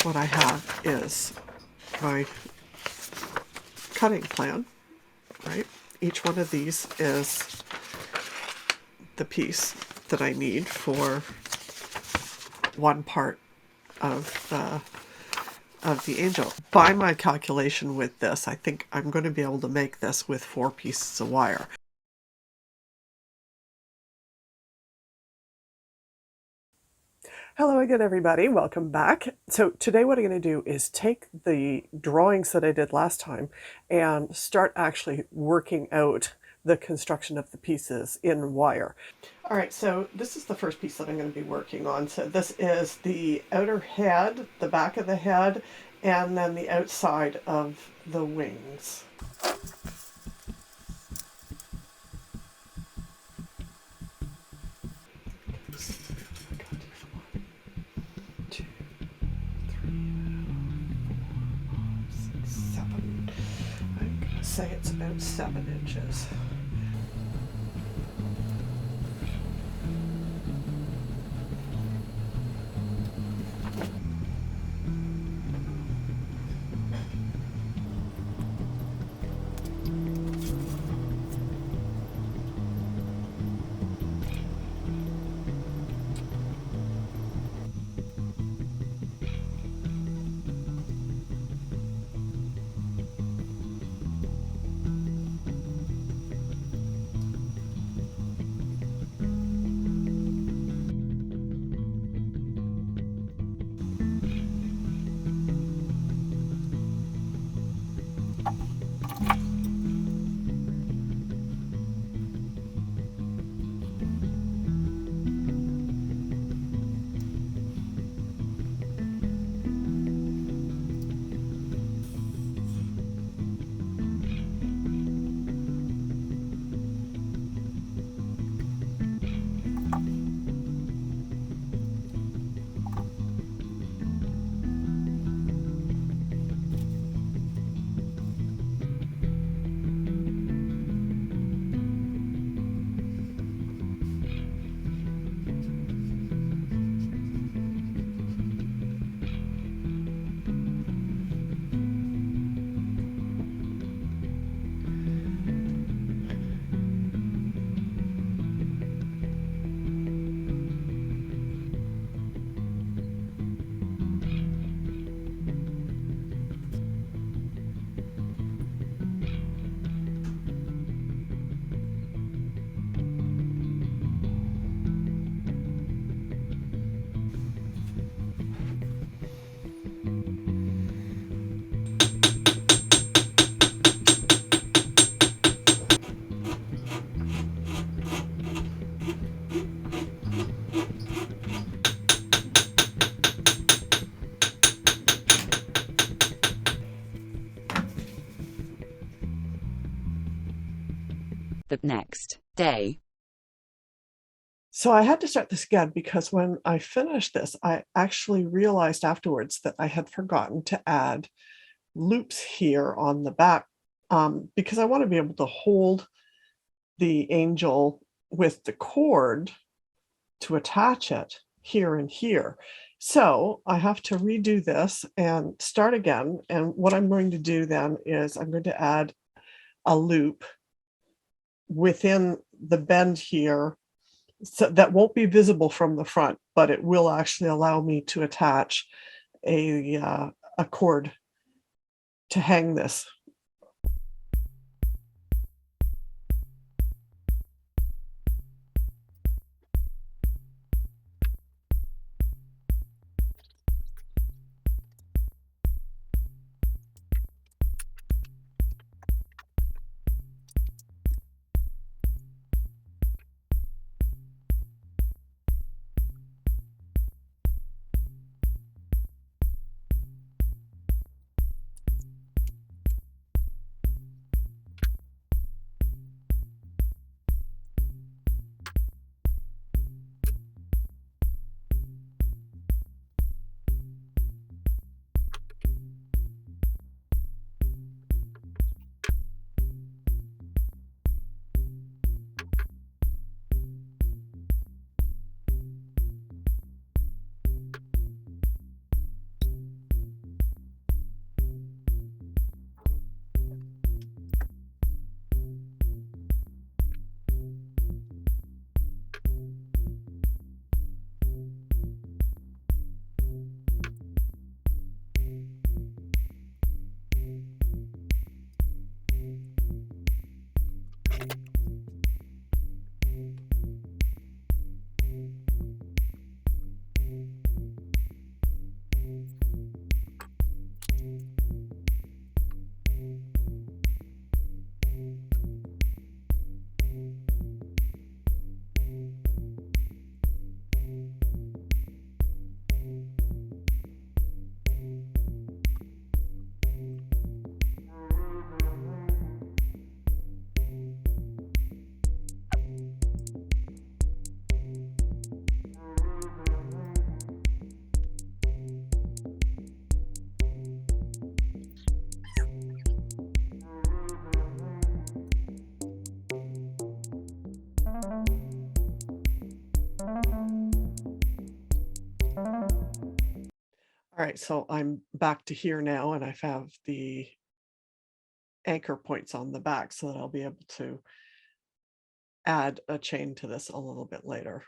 what I have is my cutting plan, right? Each one of these is the piece that I need for one part of the angel. By my calculation with this, I think I'm going to be able to make this with 4 pieces of wire. Hello again, everybody. Welcome back. So today what I'm going to do is take the drawings that I did last time and start actually working out the construction of the pieces in wire. All right, so this is the first piece that I'm going to be working on. So this is the outer head, the back of the head, and then the outside of the wings. Say it's about 7 inches. The next day. So I had to start this again because when I finished this, I actually realized afterwards that I had forgotten to add loops here on the back because I want to be able to hold the angel with the cord to attach it here and here. So I have to redo this and start again. And what I'm going to do then is I'm going to add a loop within the bend here, so that won't be visible from the front, but it will actually allow me to attach a cord to hang this. All right, so I'm back to here now, and I have the anchor points on the back so that I'll be able to add a chain to this a little bit later.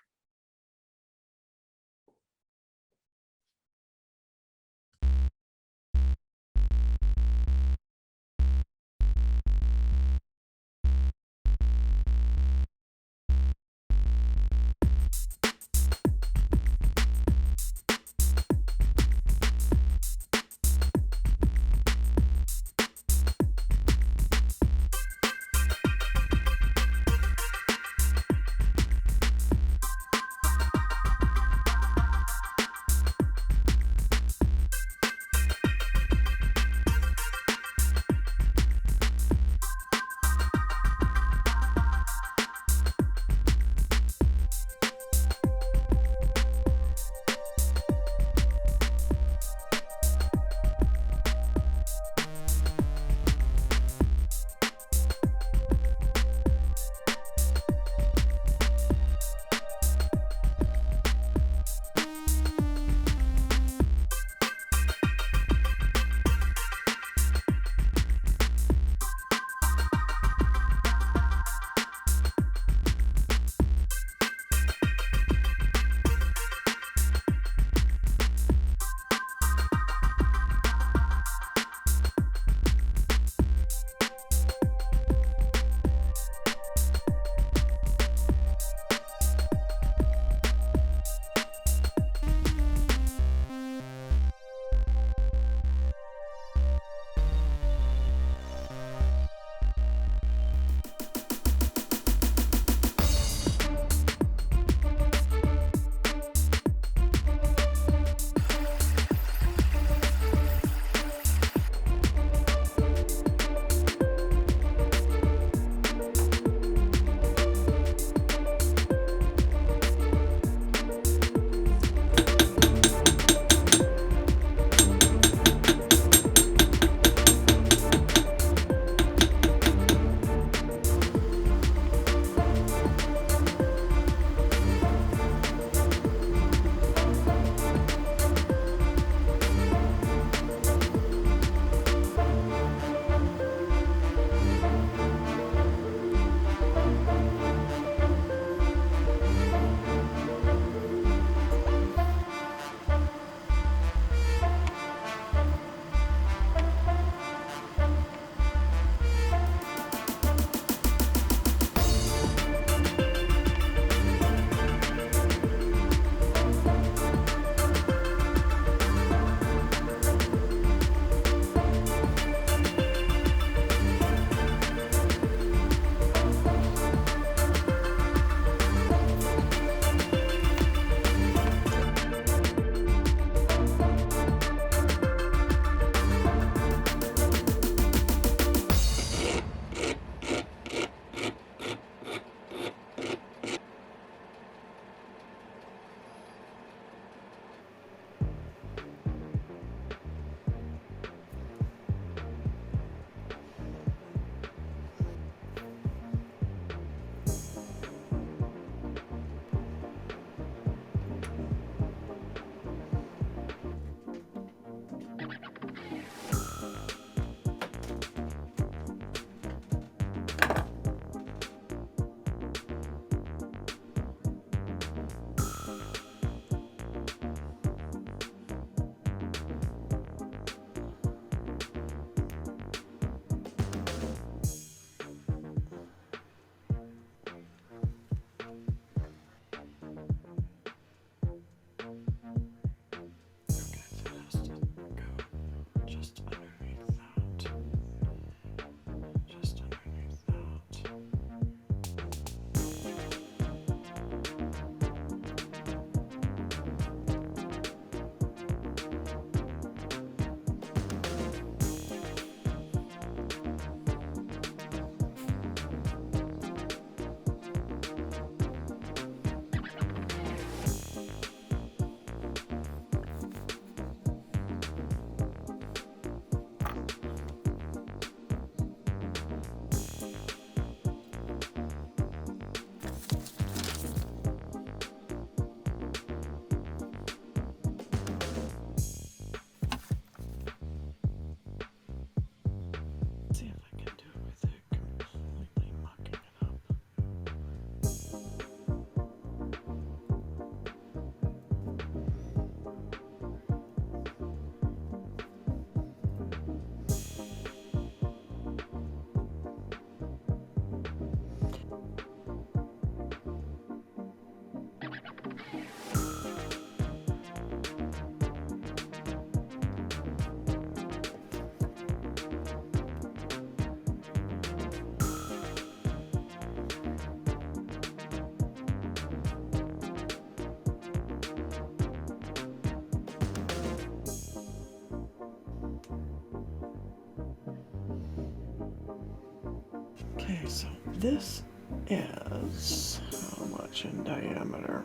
Okay, so this is how much in diameter?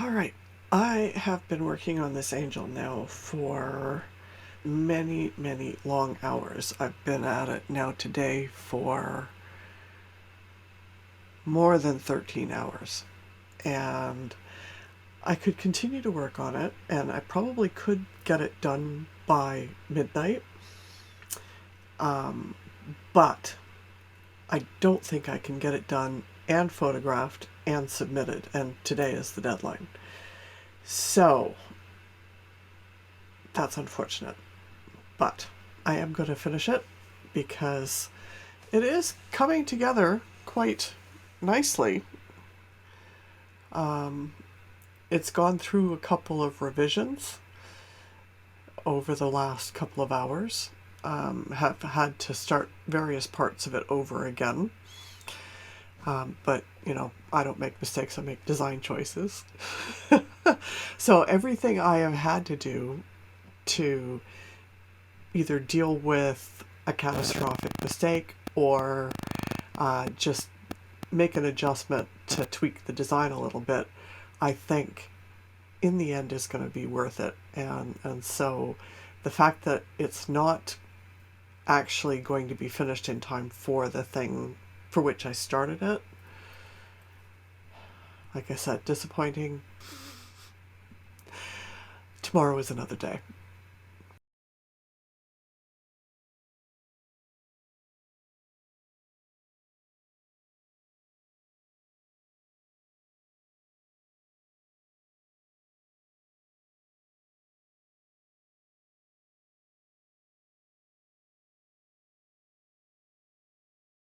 All right. I have been working on this angel now for many, many long hours. I've been at it now today for more than 13 hours. And I could continue to work on it, and I probably could get it done by midnight. But I don't think I can get it done and photographed and submitted, and today is the deadline. So that's unfortunate, but I am going to finish it because it is coming together quite nicely. It's gone through a couple of revisions over the last couple of hours. Have had to start various parts of it over again. But, you know, I don't make mistakes, I make design choices. So everything I have had to do to either deal with a catastrophic mistake or just make an adjustment to tweak the design a little bit, I think in the end is going to be worth it. And so the fact that it's not actually going to be finished in time for the thing for which I started it, like I said, disappointing. Tomorrow is another day.